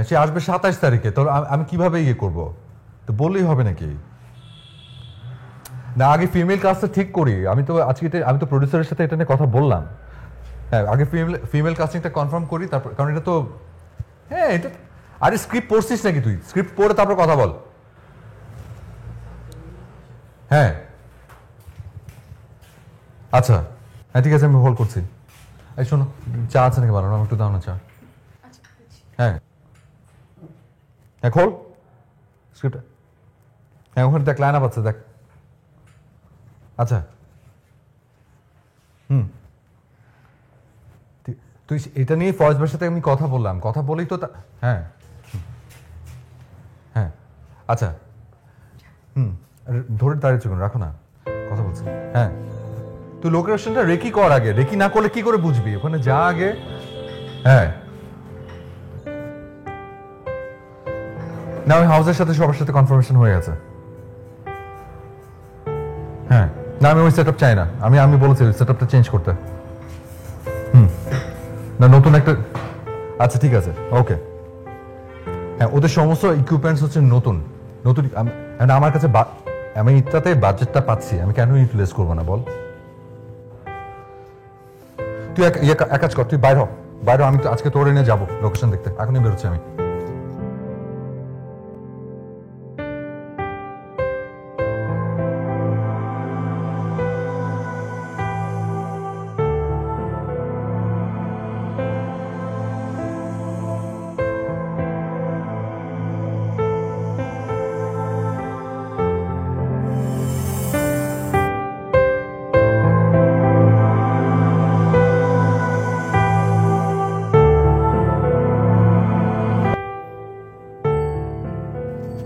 সে আসবে 27 তারিখে, তো আমি কিভাবে ইয়ে করবো? তো বললেই হবে নাকি? না, আগে ফিমেল কাস্টটা ঠিক করি। আমি তো প্রডিউসারের সাথে এটা নিয়ে কথা বললাম। হ্যাঁ, আগে ফিমেল কাস্টিংটা কনফার্ম করি, তারপর, কারণ এটা তো, হ্যাঁ এটা, আরে স্ক্রিপ্ট পড়ছিস নাকি তুই? স্ক্রিপ্ট পড়ে তারপর কথা বল। হ্যাঁ আচ্ছা, হ্যাঁ ঠিক আছে, আমি হোল্ড করছি। এই শোনো, চা আছে নাকি বানানো? একটু দাও না চা। হ্যাঁ হ্যাঁ, খোল স্ক্রিপ্ট। হ্যাঁ, ওখানে দেখ, লাইন আপ আছে দেখ। আচ্ছা, তুই এটা নিয়ে ফয়েজ ভাইয়ের সাথে আমি কথা বললাম, কথা বলেই তো হ্যাঁ হ্যাঁ আচ্ছা, ধরে দাঁড়িয়েছো কেন? রাখো না, কথা বলছি। হ্যাঁ, তুই লোকেশনটা রেকি কর আগে, রেকি না করলে কি করে বুঝবি? ওখানে যা আগে। হ্যাঁ, না ওই হাউসের সাথে সবার সাথে কনফার্মেশন হয়ে গেছে। হ্যাঁ, না আমি ওই সেটআপ চাই না, আমি বলেছি ওই সেটআপটা চেঞ্জ করতে। না নতুন একটা, আচ্ছা ঠিক আছে, ওকে। হ্যাঁ, ওদের সমস্ত ইকুইপমেন্টস হচ্ছে নতুন নতুন। আমার কাছে আমি ইটাতে বাজেটটা পাচ্ছি, আমি কেন ইউটিলাইজ করবো না বল? তুই এক কাজ কর, তুই বাইর হ। আমি তো আজকে তোর এনে যাবো লোকেশন দেখতে, এখনই বেরোচ্ছি আমি।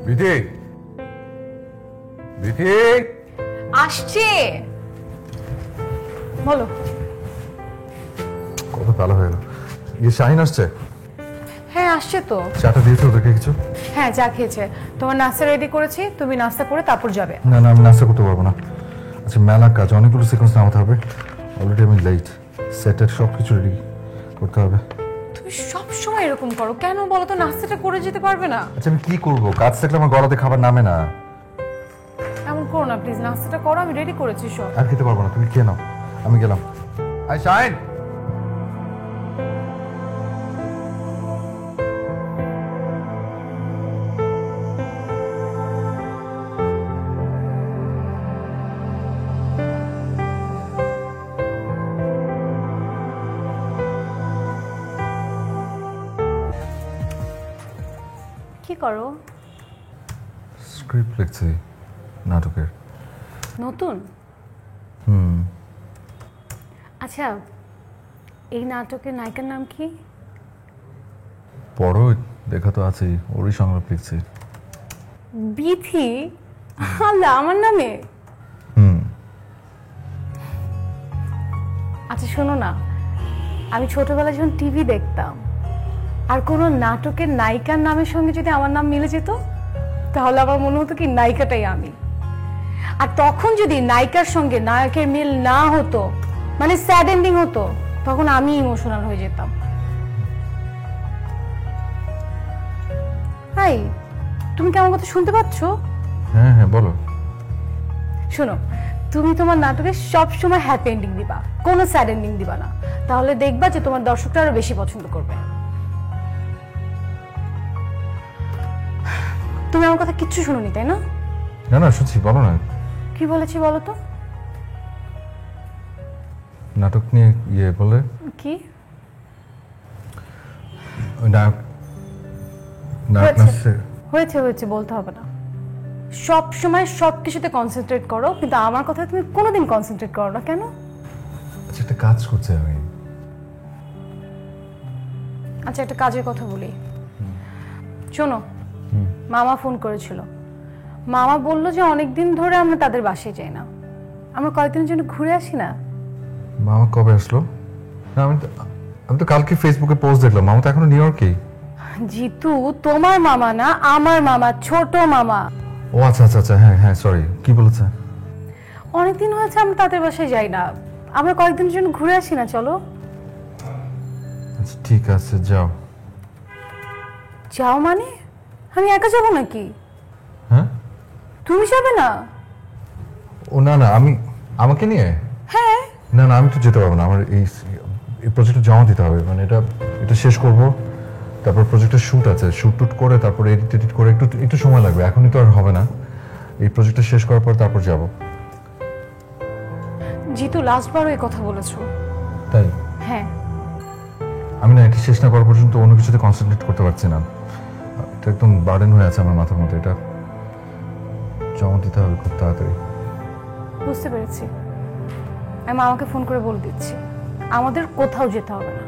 বিধি, বিধি আসছে, বলো। কত ভালো হয়ে গেল। শাহিন আসছে? হ্যাঁ আসছে তো। চাটা দিয়েছো ওদেরকে কিছু? হ্যাঁ, চা খেয়েছে। তোমার নাস্তা রেডি করেছি, তুমি নাস্তা করে তারপর যাবে। না না, আমি নাস্তা করতে পারবো না। আচ্ছা, মেলা কাজ, অনেকগুলো সিকোয়েন্স নামাতে হবে, অলরেডি আমি লেট। সেটের সব কিছু রেডি করতে হবে। তুমি সবসময় এরকম করো কেন বলো তো? নাস্তাটা করে যেতে পারবে না? আচ্ছা, আমি কি করবো? কাজ থাকলে আমার গলাতে খাবার নামে না। এমন করো না প্লিজ, নাস্তাটা করো, আমি রেডি করেছি সব। আর খেতে পারবো না, তুমি খেয়ে নাও, আমি গেলাম। আই শাইন, কি করো? স্ক্রিপ্ট লিখছি নাটকের। নতুন? আচ্ছা, এই নাটকের নায়িকার নাম কি? বড় দেখা তো আছেই, ওরই সংলাপ লিখছি। বিথি? আল্লাহ, আমার নামে? আচ্ছা শোনো না, আমি ছোটবেলায় যখন টিভি দেখতাম আর কোনো নাটকের নায়িকার নামের সঙ্গে যদি আমার নাম মিলে যেত, তাহলে আমার মনে হতো কি নায়িকাটাই আমি। আর তখন যদি নায়িকার সঙ্গে নায়কের মিল না হতো, মানে স্যাড এন্ডিং হতো, তখন আমি ইমোশনাল হয়ে যেতাম। হাই, তুমি কি আমার কথা শুনতে পাচ্ছ? হ্যাঁ হ্যাঁ, বলো। শোনো, তুমি তোমার নাটকে সবসময় হ্যাপি এন্ডিং দিবা, কোনো স্যাড এন্ডিং দিবা না। তাহলে দেখবা যে তোমার দর্শকরা আরো বেশি পছন্দ করবে। তুমি আমার কথা কিচ্ছু শুনোনি তাই না? না না, শুনছি, বলো না। কি বলেছি বলো তো? নাটক নিয়ে ইয়ে বলে কি? হয়েছে হয়েছে বলতে হবে না। সব সময় সবকিছুতে কনসেন্ট্রেট করো, কিন্তু আমার কথা তুমি কোনোদিন কনসেন্ট্রেট করো না কেন? আচ্ছা, একটা কাজ করছি আমি। আচ্ছা, একটা কাজের কথা বলি, শোনো। মামা ফোন করেছিল, মামা বলল যে অনেকদিন ধরে আমরা তাদের বাসায় যাই না, আমরা কয়েকদিনের জন্য ঘুরে আসি না। মামা কবে আসলো? না, আমি তো কালকে ফেসবুকে পোস্ট দেখলাম, মামা তো এখনো নিউ ইয়র্কে। জিতু, তোমার মামা না, আমার মামা, ছোট মামা। ও আচ্ছা আচ্ছা আচ্ছা, হ্যাঁ হ্যাঁ, সরি, কি বলেছে? অনেকদিন হয়েছে আমরা তাদের বাসায় যাই না, আমরা কয়েকদিনের জন্য ঘুরে আসি না, চলো। আচ্ছা ঠিক আছে, যাও। যাও মানে? আমি একা যাবো নাকি? হ্যাঁ? তুমি যাবে না? ও না না, আমাকে নিয়ে? হ্যাঁ। না না, আমি তো যেতে পারবো না। আমার এই প্রজেক্টটা জমা দিতে হবে, মানে এটা শেষ করব, তারপর প্রজেক্টের শ্যুট আছে, শ্যুট টুট করে তারপর এডিট করে একটু সময় লাগবে, এখনই তো আর হবে না। এই প্রজেক্টটা শেষ করার পর তারপর যাব। জিতু লাস্টবারও এই কথা বলেছো। তাই? হ্যাঁ। আমি না এটা শেষ না করা পর্যন্ত অন্য কিছুতে কনসেন্ট্রেট করতে পারছি না। এটা একদম বার্ডেন হয়ে আছে আমার মাথার মধ্যে, এটা জমা দিতে হবে খুব তাড়াতাড়ি। বুঝতে পেরেছি, আমি মামাকে ফোন করে বলে দিচ্ছি আমাদের কোথাও যেতে হবে না।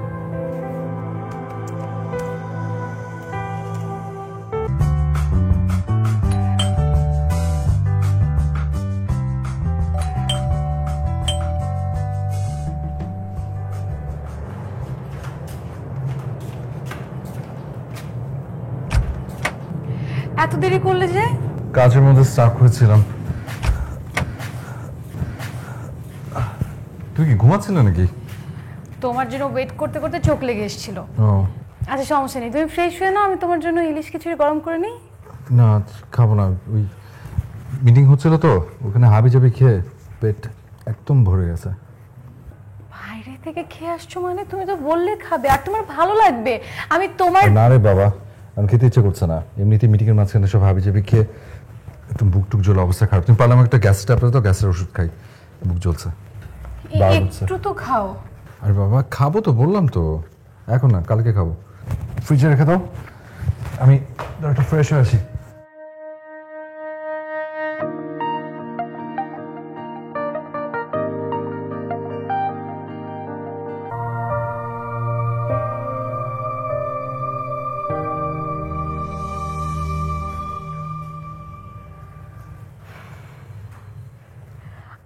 এত দেরি করলে যে? কাজের মধ্যে স্টাক হয়েছিলাম। তুই কি ঘুমাচ্ছিল নাকি? তোমার জন্য ওয়েট করতে করতে চোখ লেগে এসেছিল। ও আচ্ছা সমস্যা নেই, তুমি ফ্রেশ হয়ে নাও, আমি তোমার জন্য ইলিশ খিচুড়ি গরম করে নিই। না, খাবো না। ওই মিটিং হচ্ছিল তো, ওখানে হাবি জাবি খেয়ে পেট একদম ভরে গেছে। বাইরে থেকে খেয়ে আসছো মানে? তুমি তো বললে খাবে, আর তোমার ভালো লাগবে। আমি তোমার না রে বাবা, আমি খেতে ইচ্ছে করছে না। এমনিতে মিটিং এর মাঝখানে সব হাবি জাবি খেয়ে একদম বুক টুক জ্বলে অবস্থা খারাপ। তুমি পারলে আমাকে একটা গ্যাস ট্যাবলেট দাও, গ্যাসের ওষুধ খাই, বুক জ্বলছে। একটু তো খাও। আরে বাবা খাবো তো, বললাম তো, এখন না, কালকে খাবো। ফ্রিজে রেখে দাও, আমি একটু ফ্রেশ হয়ে আসি।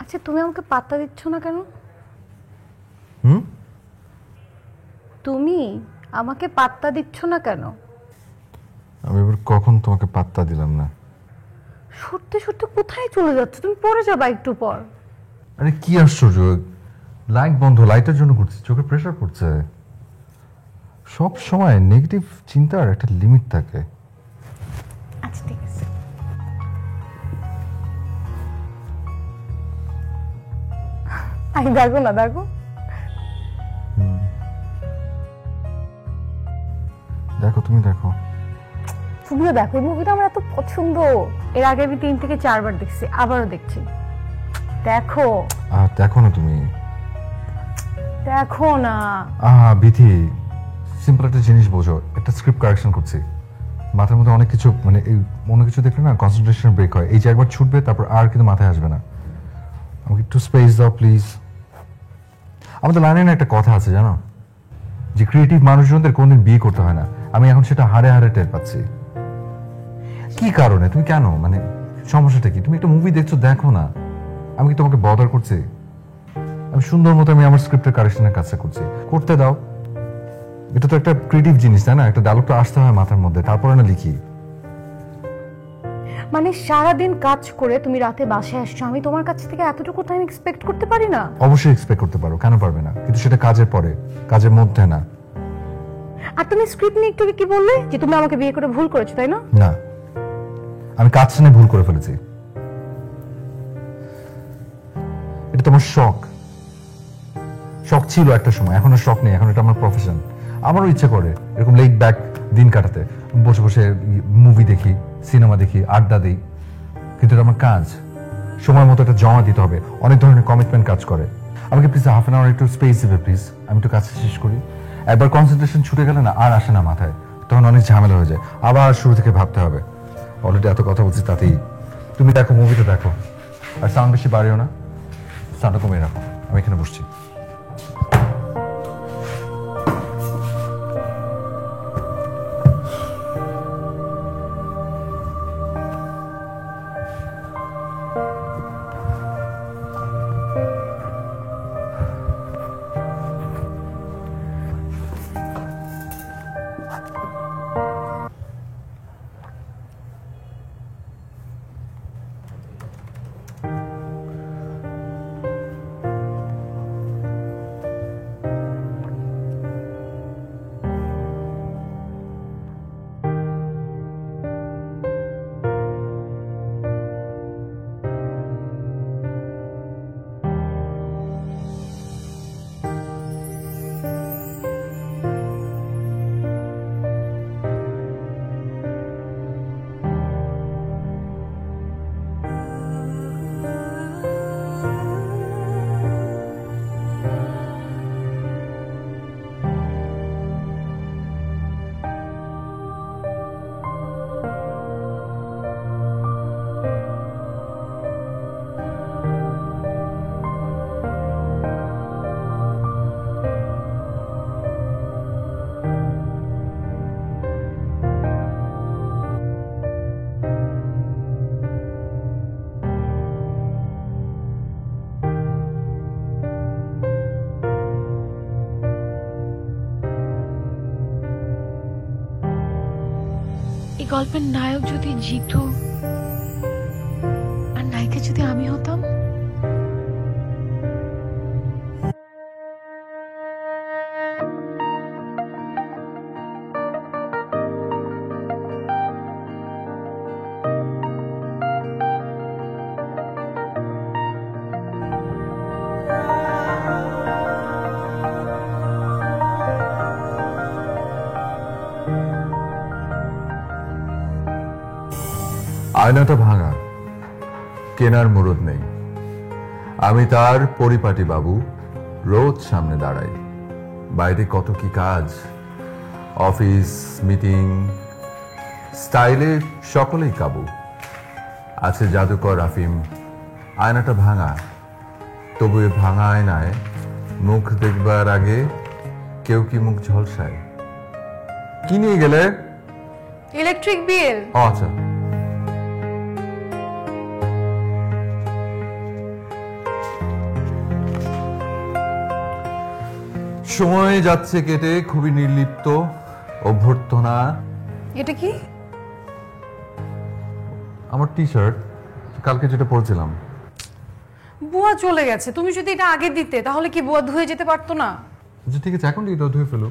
আচ্ছা তুমি আমাকে পাত্তা দিচ্ছ না কেন? হুম? তুমি আমাকে পাত্তা দিচ্ছ না কেন? আমি এবার কখন তোমাকে পাত্তা দিলাম না? সত্যি সত্যি কোথায় চলে যাচ্ছে? তুমি পড়ে যাবা একটু পর। আরে কি আশ্চর্য, লাইট বন্ধ, লাইটের জন্য ঘুরছি, চোখে প্রেশার পড়ছে। সব সময় নেগেটিভ চিন্তার একটা লিমিট থাকে। আচ্ছা ঠিক আছে। আই দেখো না, দেখো দেখো, তুমি দেখো। তুমিও দেখো, এই মুভিটা আমার এত পছন্দ। এর আগে আমি 3 থেকে 4 বার দেখছি, আবারও দেখছি। দেখো আর দেখো না তুমি। দেখো না। বিথি, সিম্পল একটা জিনিস বোঝো, একটা স্ক্রিপ্ট কারেকশন করছি, মাথার মধ্যে অনেক কিছু, মানে এই অন্য কিছু দেখলে না কনসেন্ট্রেশন ব্রেক হয়। এই যে একবার ছুটবে তারপর আর কিন্তু মাথায় আসবে না। আমাকে একটু স্পেস দাও প্লিজ। আমাদের লাইনে না একটা কথা আছে জানো, যে ক্রিয়েটিভ মানুষজনদের কোনদিন বিয়ে করতে হয় না। আমি এখন সেটা হাড়ে হাড়ে টের পাচ্ছি। কি কারণে? তুমি কেন, মানে সমস্যাটা কি? তুমি একটা মুভি দেখছো, দেখো না। আমি কি তোমাকে বদার করছি? আমি সুন্দর মতো আমি আমার স্ক্রিপ্টের কারেকশনের কাজটা করছি, করতে দাও। এটা তো একটা ক্রিয়েটিভ জিনিস, তাই না? একটা ডায়লগ তো আসতে হয় মাথার মধ্যে, তারপরে না লিখি। মানে সারাদিন কাজ করে তুমি রাতে বাসায় আসছো, আমি তোমার কাছ থেকে এতটুকু টাইম এক্সপেক্ট করতে পারি না? অবশ্যই এক্সপেক্ট করতে পারো, কেন পারবে না? কিন্তু সেটা কাজের পরে, কাজের মধ্যে না। আর তুমি স্ক্রিপ্ট নিয়ে একটু কি বললে, যে তুমি আমাকে বিয়ে করে ভুল করেছো, তাই না? না, আমি কাজটা নিয়ে ভুল করে ফেলেছি। এটা তোমার শখ, শখ ছিল একটা সময়, এখন আর শখ নেই, এখন এটা আমার প্রফেশন। আমারও ইচ্ছে করে এরকম লেট ব্যাক দিন কাটাতে, বসে বসে মুভি দেখি, সিনেমা দেখি, আড্ডা দিই, কিন্তু এটা আমার কাজ। সময় মতো এটা জমা দিতে হবে, অনেক ধরনের কমিটমেন্ট কাজ করে। আমাকে প্লিজ হাফ অ্যান আওয়ার একটু স্পেস দেবে প্লিজ, আমি একটু কাজ শেষ করি। একবার কনসেন্ট্রেশন ছুটে গেলে না আর আসে না মাথায়, তখন অনেক ঝামেলা হয়ে যায়, আবার শুরু থেকে ভাবতে হবে। অলরেডি এত কথা বলছি তাতেই। তুমি দেখো, মুভিটা দেখো, আর সাউন্ড বেশি বাড়িও না, সাউন্ডটা কমিয়ে রাখো, আমি এখানে বসছি। এই গল্পের নায়ক যদি জিতু আর নায়িকা যদি আমি হতাম? আয়নাটা ভাঙা, কেনার মুরদ নেই। আমি তার পরিপাটি বাবু, রোজ সামনে দাঁড়াই। বাইরে কত কি কাজ, অফিস, মিটিং, স্টাইলে সকলেই কাবু। আছে জাদুকর আফিম। আয়নাটা ভাঙা, তবু এ ভাঙা আয়নায় মুখ দেখবার আগে কেউ কি মুখ ঝলসায়। কি নিয়ে গেলে? Electric bill. আচ্ছা, সময় যাচ্ছে কেটে, খুবই নির্লিপ্ত, অভ্যর্থনা। এটা কি? আমার টি শার্ট, কালকে যেটা পরেছিলাম। বুয়া চলে গেছে, তুমি যদি এটা আগে দিতে তাহলে কি বুয়া ধুয়ে যেতে পারতো না? আচ্ছা ঠিক আছে, এখন এটা ধুয়ে ফেলো।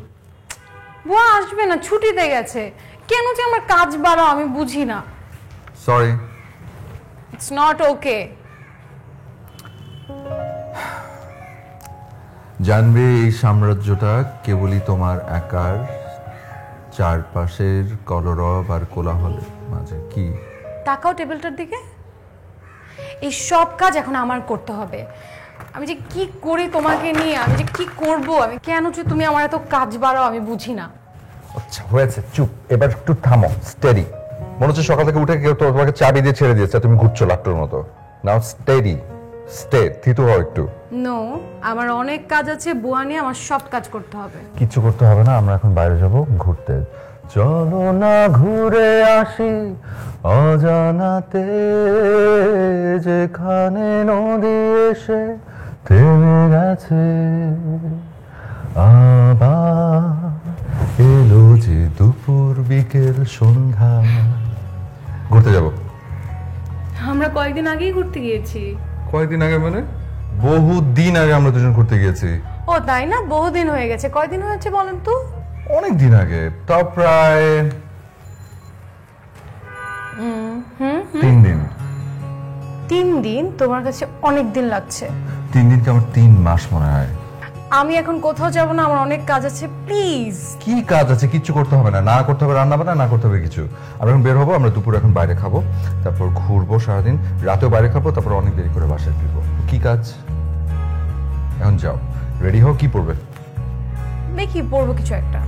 বুয়া আসবে না, ছুটিতে গেছে। কেন যে আমার কাজ বাড়াও আমি বুঝি না। Sorry, it's not okay. জানবে এই সাম্রাজ্যটা কেবলই তোমার একার, চারপাশের কলরব আর কোলাহলের মাঝে। কি তাকাও টেবিলটার দিকে। এই সব কাজ এখন আমার করতে হবে। আমি যে কি করি তোমাকে নিয়ে, আমি যে কি করব, আমি কেন যে তুমি আমার এত কাজ বাড়াও আমি বুঝি না। আচ্ছা হয়েছে, চুপ, এবার একটু থামো, স্টেডি। মনে হচ্ছে সকাল থেকে উঠে কেউ তোমাকে চাবি দিয়ে ছেড়ে দিয়েছে, তুমি ঘুরছো লাট্টুর মতো। নাও স্টেডি, স্টে, থিতু হও একটু। নো, আমার অনেক কাজ আছে, বুয়া নিয়ে আমার সব কাজ করতে হবে। কিচ্ছু করতে হবে না, আমরা এখন বাইরে যাব ঘুরতে। চলো না ঘুরে আসি অজানাতে, যেখানে নদী এসে থেমে গেছে, আবার এলো যে দুপুর বিকেল সন্ধ্যা। ঘুরতে যাব। আমরা কয়েকদিন আগেই ঘুরতে গিয়েছি। কয়েকদিন আগে মানে? বহুদিন আগে আমরা দুজন ঘুরতে গিয়েছি। ও তাই না? বহুদিন হয়ে গেছে। কয়দিন হয়েছে বলেন তো? অনেক দিন আগে, তাও প্রায় 3 দিন। 3 দিন? তোমার কাছে অনেক দিন লাগছে। 3 দিনকে আমার 3 মাস মনে হয়। আমি এখন কোথাও যাব না, আমার অনেক কাজ আছে, প্লিজ। কি কাজ আছে? কিচ্ছু করতে হবে না, না করতে হবে রান্না বান্না, না করতে হবে কিছু। আমরা এখন বের হবো, আমরা দুপুরে এখন বাইরে খাবো, তারপর ঘুরবো সারাদিন, রাতেও বাইরে খাবো, তারপর অনেক দেরি করে বাসায় ফিরবো। কি কাজ? এখন যাও, রেডি হও। কি পড়বে? দেখি পড়বো কিছু একটা।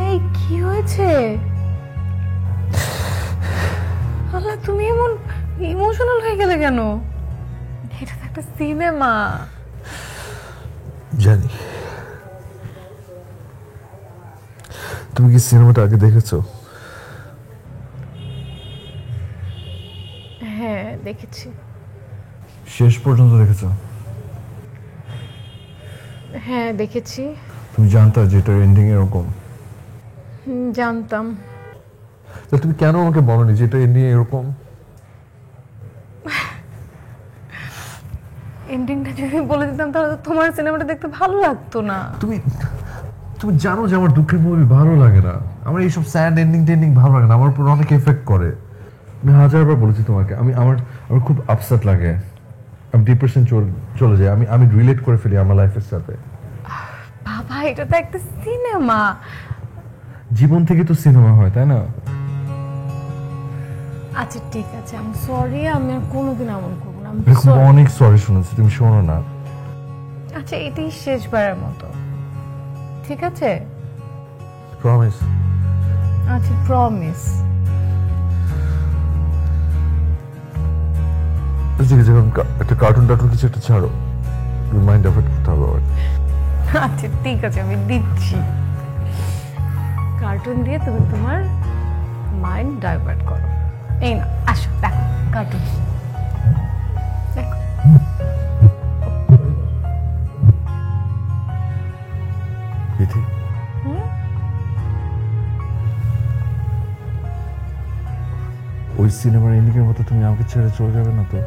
এই কি হয়েছে? আল্লাহ, তুমি এমন ইমোশনাল হয়ে গেলে কেন? এটা তো একটা সিনেমা। জানি। তুমি কি সিনেমাটা আগে দেখেছো? হ্যাঁ দেখেছি। শেষ পর্যন্ত দেখেছো? হ্যাঁ দেখেছি। তুমি জানতা যে এটার এন্ডিং এরকম? জানতাম। তা তুমি কেন আমাকে বলনি যে এটা এন্ডিং এরকম? এন্ডিংটা যদি বলে দিতাম তাহলে তো তোমার সিনেমাটা দেখতে ভালো লাগতো না। তুমি জানো যে আমার দুঃখের মুভি ভালো লাগে না, আমার এইসব স্যাড এন্ডিং ভালো লাগে না, আমার উপর অনেক এফেক্ট করে। আমি 1000বার বলেছি তোমাকে, আমার খুব আপসেট লাগে, আমি ডিপ্রেশন চলে যাই, আমি রিলেট করে ফেলি আমার লাইফের সাথে। বাবা, এটা তো একটা সিনেমা। জীবন থেকে তো সিনেমা হয়, তাই না? আচ্ছা ঠিক আছে, আমি সরি, আমি আর কোনোদিন এমন করবো না। অনেক সরি শুনেছি, তুমি শোনো না। আচ্ছা এটাই শেষবারের মতো, ঠিক আছে? প্রমিস। আচ্ছা প্রমিস। একটা কার্টুন কিছু একটা ছাড়ো, মাইন্ড অ্যাফেক্ট করতে হবে। আচ্ছা ঠিক আছে, আমি দিচ্ছি। কার্টুন দিয়ে তুমি তোমার মাইন্ড ডাইভার্ট করো। এই না, আসো দেখো কার্টুন দেখো। তিথি ওই সিনেমার এন্ডিংয়ের মতো তুমি আমাকে ছেড়ে চলে যাবে না তো?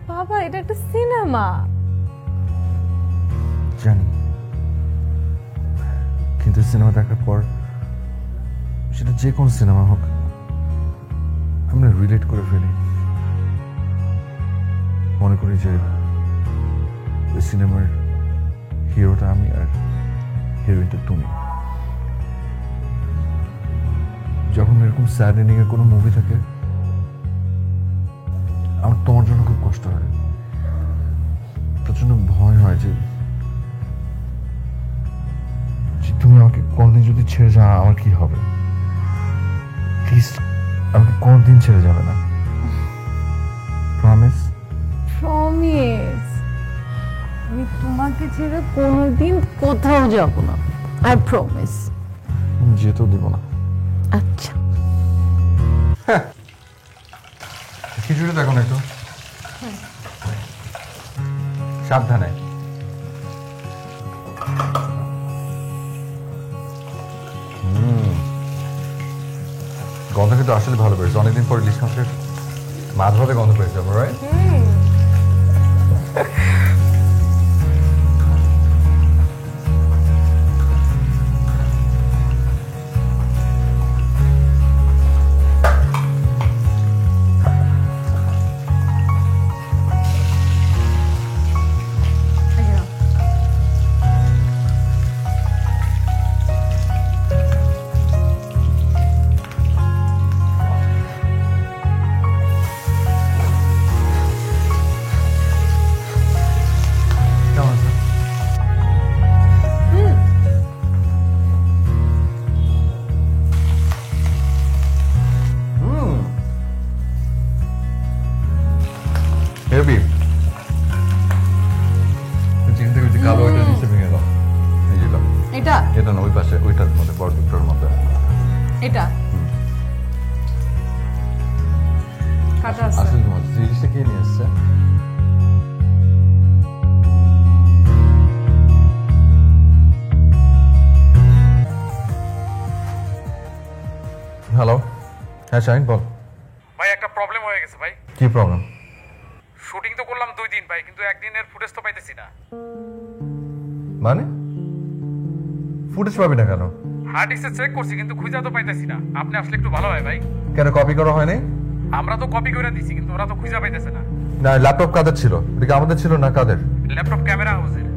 বাবা, এটা একটা সিনেমা। জানি, কিন্তু সিনেমা দেখার পর সেটা যে কোন সিনেমা হোক আমরা রিলেট করে ফেলি, মনে করি যে ওই সিনেমার হিরোটা আমি আর হিরোইনটা তুমি। যখন এরকম স্যাড এন্ডিং এর কোনো মুভি থাকে আমার তোমার জন্য খুব কষ্ট হয়, প্রচন্ড ভয় হয় যে তুমি আমাকে কোনদিন যদি ছেড়ে যাও আমার কি হবে। প্লিজ আমাকে কোনদিন ছেড়ে যাবে না, প্রমিস। প্রমিস, আমি তোমাকে ছেড়ে কোনোদিন কোথাও যাব না। I promise. যেতেও দিব না। আচ্ছা, খিচুড়ি দেখো না একটু, সাবধানে। গন্ধ কিন্তু আসলে ভালো পেয়েছে, অনেকদিন পর ইলিশ মাছের মাছ ভাবে গন্ধ পেয়েছে আমরা, রাইট? হেভি। চিকেন থেকে যে কালো ওইটা নিচে ভেঙে দাও, এই যেটা, এটা এটা না ওই পাশে, ওইটার মধ্যে বড় দুটোর মধ্যে এটা কাটা আছে। আসলে তোমার জিনিসটা কে নিয়ে এসছে? হ্যালো, হ্যাঁ শাহিন বল। ভাই একটা প্রবলেম হয়ে গেছে ভাই। কি প্রবলেম? শুটিং তো করলাম 2 দিন ভাই, কিন্তু একদিনের ফুটেজ তো পাইতেছি না। মানে ফুটেজ পাবি না কেন? হার্ড ডিস্কে চেক করছি কিন্তু খুঁজে তো পাইতেছি না। আপনি আসলে একটু ভালো হয় ভাই। কেন কপি করা হয়নি? আমরা তো কপি করে দিছি কিন্তু ওরা তো খুঁজে পাইতেছে না। না ল্যাপটপ কাদের ছিল? এটা কি আমাদের ছিল না কাদের? ল্যাপটপ ক্যামেরা হাউসের।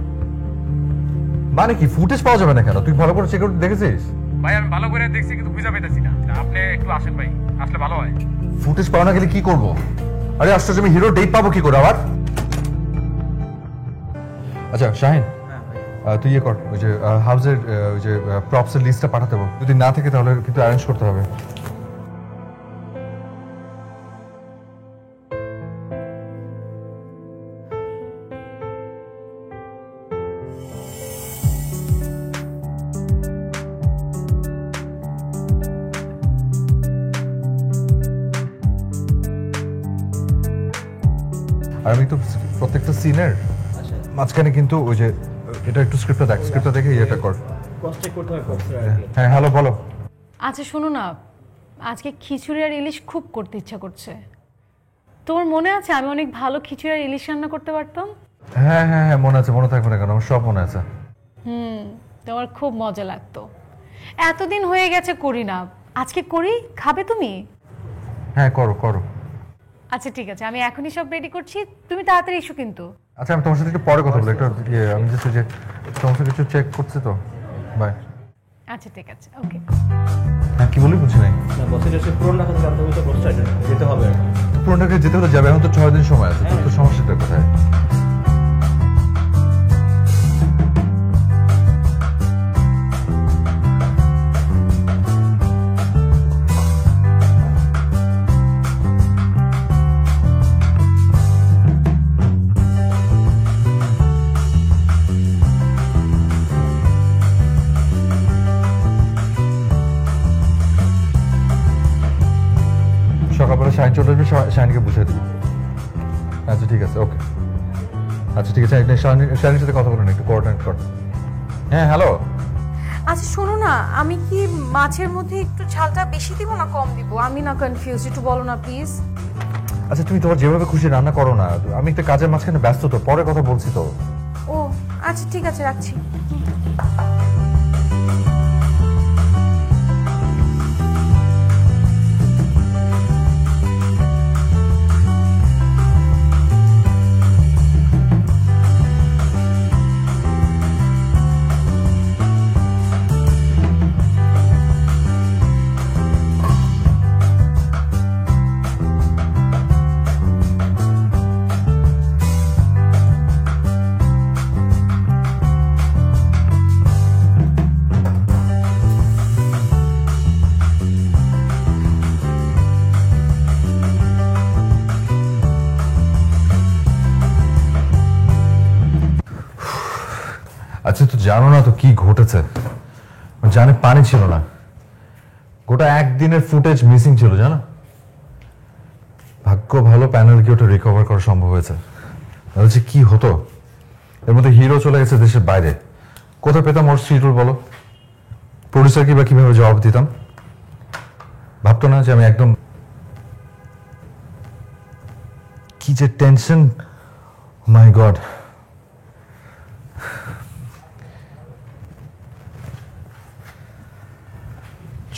মানে কি ফুটেজ পাওয়া যাবে না কেন? তুই ভালো করে চেক করে দেখেছিস? ভাই আমি ভালো করে দেখছি কিন্তু খুঁজে পাইতেছি না। আপনি একটু আসেন ভাই, আসলে ভালো হয়। ফুটেজ পাওয়া না গেলে কি করব? আরে আশ্চর্য, আমি হিরো ডেট পাবো কি করে আবার? আচ্ছা শাহিন, তুই ইয়ে কর, ওই যে হাউসের ওই যে প্রপসের লিস্টটা পাঠাতে হবে, যদি না থাকে তাহলে কিন্তু অ্যারেঞ্জ করতে হবে। আর আমি তো প্রত্যেকটা সিনের মাঝখানে কিন্তু ওই যে এটা একটু স্ক্রিপ্টটা দেখ, স্ক্রিপ্টটা দেখে ইয়েটা কর। হ্যাঁ হ্যালো বলো। আচ্ছা শোনো না, আজকে খিচুড়ি আর ইলিশ খুব করতে ইচ্ছা করছে। তোমার মনে আছে আমি অনেক ভালো খিচুড়ি আর ইলিশ রান্না করতে পারতাম? হ্যাঁ হ্যাঁ হ্যাঁ মনে আছে, মনে থাকবে না কেন, আমার সব মনে আছে। তোমার খুব মজা লাগতো। এতদিন হয়ে গেছে করি না, আজকে করি, খাবে তুমি? হ্যাঁ করো করো। আচ্ছা ঠিক আছে, আমি এখনই সব রেডি করছি, তুমি তাড়াতাড়ি এসো কিন্তু। আচ্ছা আমি তোমার সাথে একটু পরে কথা বলি, একটু আমি জাস্ট যে সমস্ত কিছু চেক করছি তো। বাই। আচ্ছা ঠিক আছে, ওকে। হ্যাঁ কি বলি বুঝি নাই। না বসে এসে পুরোনো টাকা জানতে হবে তো বসে যেতে হবে। তো পুরোটাকে যেতে হলে যাবে, এখন তো 6 দিন সময় আছে, তো সমস্যাটা কোথায়? সকালবেলা শাইন চলে আসবে, শাইনকে বুঝিয়ে দেবো। আচ্ছা ঠিক আছে, ওকে। আচ্ছা ঠিক আছে, শাইনের সাথে কথা বলুন, একটু কোঅর্ডিনেট কর। হ্যাঁ হ্যালো। আচ্ছা শোনো না, আমি কি মাছের মধ্যে একটু ঝালটা বেশি দিব না কম দিব? আমি না কনফিউজ, একটু বলো না প্লিজ। আচ্ছা তুমি তোমার যেভাবে খুশি রান্না করো না, আমি একটা কাজের মাঝখানে ব্যস্ত তো, পরে কথা বলছি তো। ও আচ্ছা ঠিক আছে, রাখছি। আচ্ছা তো জানো না তো কি ঘটেছে? জানে পানি ছিল না, গোটা একদিনের ফুটেজ মিসিং ছিল জানো। ভাগ্য ভালো প্যানেল কি ওটা রিকভার করা সম্ভব হয়েছে, তাহলে যে কি হতো। এর মধ্যে হিরো চলে গেছে দেশের বাইরে, কোথায় পেতাম ওর শিডিউল বলো? প্রডিউসার কি বা কিভাবে জবাব দিতাম? ভাবতো না যে আমি একদম কি যে টেনশন, মাই গড।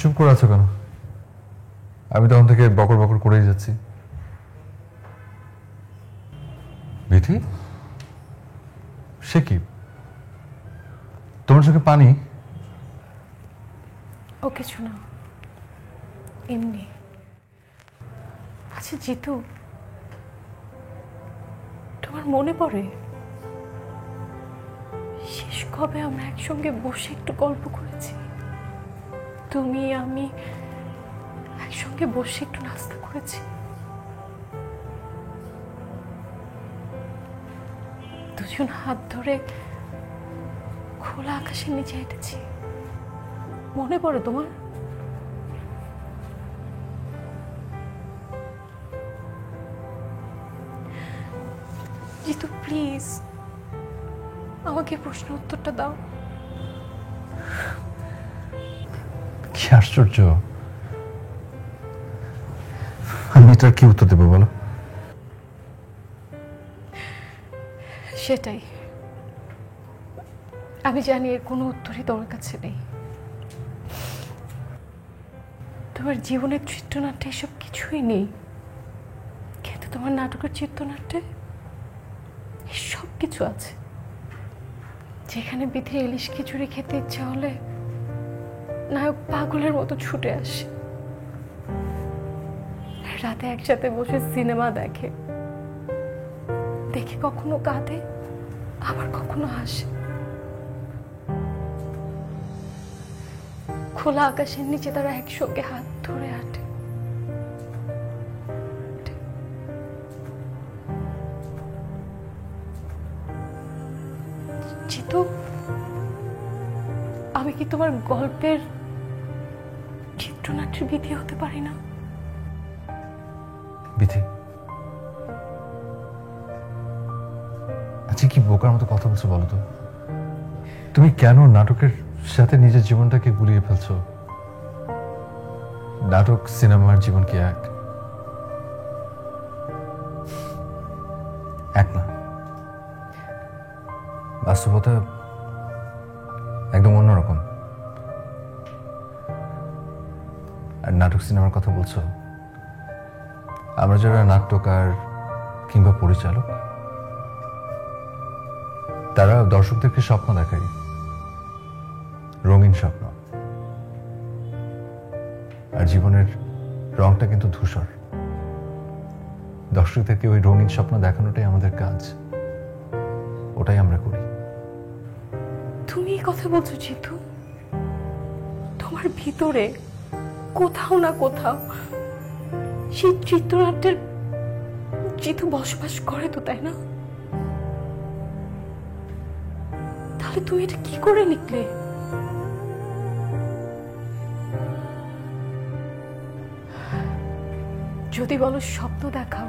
চুপ করে আছো কেন? আমি তখন থেকে বকর বকর করেই যাচ্ছি। বিথি, সে কি তোমার চোখে পানি? ও কিছু না, এমনি। আচ্ছা জিতু, তোমার মনে পড়ে শেষ কবে আমরা একসঙ্গে বসে একটু গল্প করেছি? তুমি আমি একসঙ্গে বসে একটু নাস্তা করেছি, দুজন হাত ধরে খোলা আকাশের নিচে হেঁটেছি। মনে পড়ে তোমার? জিতু প্লিজ আমাকে প্রশ্ন উত্তরটা দাও। কি আশ্চর্য, আমি এটার কি উত্তর দেবো বলো? সেটাই, আমি জানি এর কোনো উত্তরই তোমার কাছে নেই। তোমার জীবনের চিত্রনাট্যে এসব কিছুই নেই, কিন্তু তোমার নাটকের চিত্রনাট্যে সব কিছু আছে। যেখানে বিথে ইলিশ খিচুড়ি খেতে ইচ্ছা হলে নায়ক পাগলের মতো ছুটে আসে, রাতে একসাথে বসে সিনেমা দেখে, দেখে কখনো কাঁদে আবার কখনো হাসে। খোলা আকাশের নিচে তারা একসঙ্গে হাত ধরে হাঁটে। জিতু, আমি কি তোমার গল্পের চিত্রনাট্যের বিধি হতে পারি না? বিথি, আচ্ছা কি বোকার মতো কথা বলছো বলো তো? তুমি কেন নাটকের সাথে নিজের জীবনটাকে গুলিয়ে ফেলছো? নাটক সিনেমার জীবন কি এক? এক না, বাস্তবতা একদম অন্যরকম। আর নাটক সিনেমার কথা বলছো, আমরা যারা নাট্যকার কিংবা পরিচালক, তারা দর্শকদেরকে স্বপ্ন দেখায়, রঙিন স্বপ্ন। আর জীবনের রংটা কিন্তু ধূসর। দর্শকদেরকে ওই রঙিন স্বপ্ন দেখানোটাই আমাদের কাজ, ওটাই আমরা করি। তুমি এই কথা বলছো জিতু? তোমার ভিতরে কোথাও না কোথাও সেই চিত্রনাট্যের জিতু বসবাস করে তো, তাই না? তাহলে তুমি এটা কি করে লিখলে? যদি বলো স্বপ্ন দেখাও,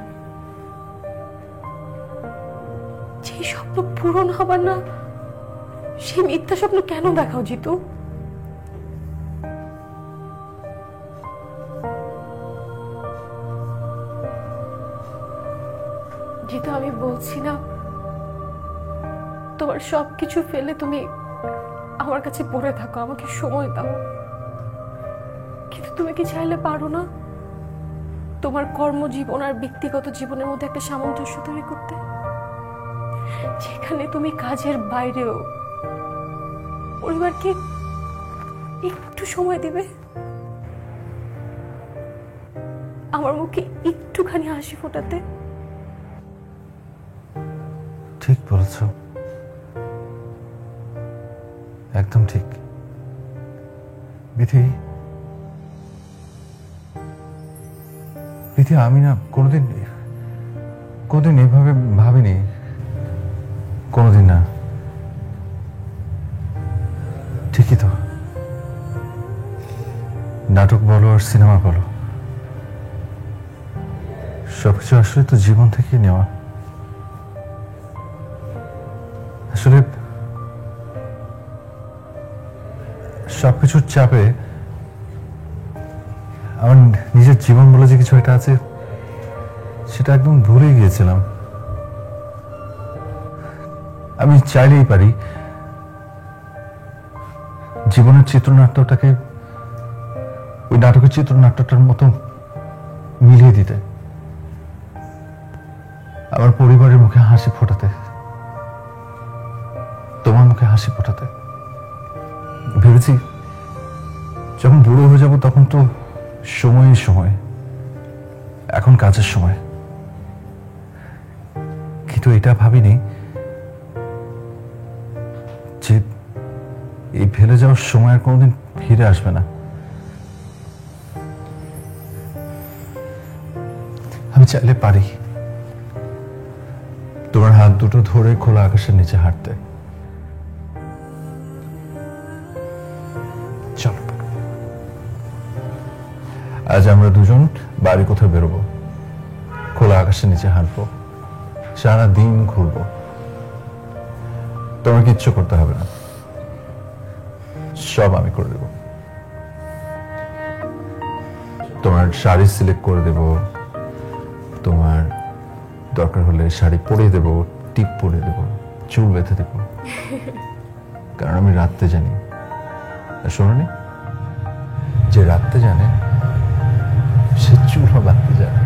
যে স্বপ্ন পূরণ হবার না সেই মিথ্যা স্বপ্ন কেন দেখাও জিতু? জিতু, আমি বলছি না তোমার সবকিছু ফেলে তুমি আমার কাছে পড়ে থাকো, আমাকে সময় দাও, কিন্তু তুমি কি চাইলে পারো না তোমার কর্মজীবন আর ব্যক্তিগত জীবনের মধ্যে একটা সামঞ্জস্য তৈরি করতে, যেখানে তুমি কাজের বাইরেও পরিবারকে একটু সময় দিবে, আমার মুখে একটুখানি হাসি ফোটাতে? ঠিক বলেছ, একদম ঠিক। বিথি, আমি না কোনোদিন এভাবে ভাবিনি, কোনোদিন না। ঠিকই তো, নাটক বলো আর সিনেমা বলো, সবকিছু আসলে তো জীবন থেকে নেওয়া। আসলে সবকিছুর চাপে আমার নিজের জীবন বলে যে কিছু একটা আছে সেটা একদম ভুলে গিয়েছিলাম। আমি চাইলেই পারি জীবনের চিত্রনাট্যটাকে ওই নাটকের চিত্রনাট্যটার মতো মিলিয়ে দিতে, আমার পরিবারের মুখে হাসি ফোটাতে, তোমার মুখে হাসি ফোটাতে। ভেবেছি যখন বুড়ো হয়ে যাব তখন তো সময়, এখন কাজের সময়। কিন্তু এটা ভাবিনি যে এই ফেলে যাওয়ার সময় আর কোনোদিন ফিরে আসবে না। আমি চাইলে পারি তোমার হাত দুটো ধরে খোলা আকাশের নিচে হাঁটতে। চলো, আজ আমরা দুজন বাড়ি কোথাও বেরোবো, খোলা আকাশের নিচে হাঁটবো, সারা দিন ঘুরবো। তোমার কিচ্ছু করতে হবে না, সব আমি করে দেব। তোমার শাড়ি সিলেক্ট করে দেব, তোমার দরকার হলে শাড়ি পরিয়ে দেব, টিপ পরিয়ে দেব, চুল বেঁধে দেব, কারণ আমি রাখতে জানি। শোনোনি, যে রাখতে জানে সে চুলও বাঁধতে জানে।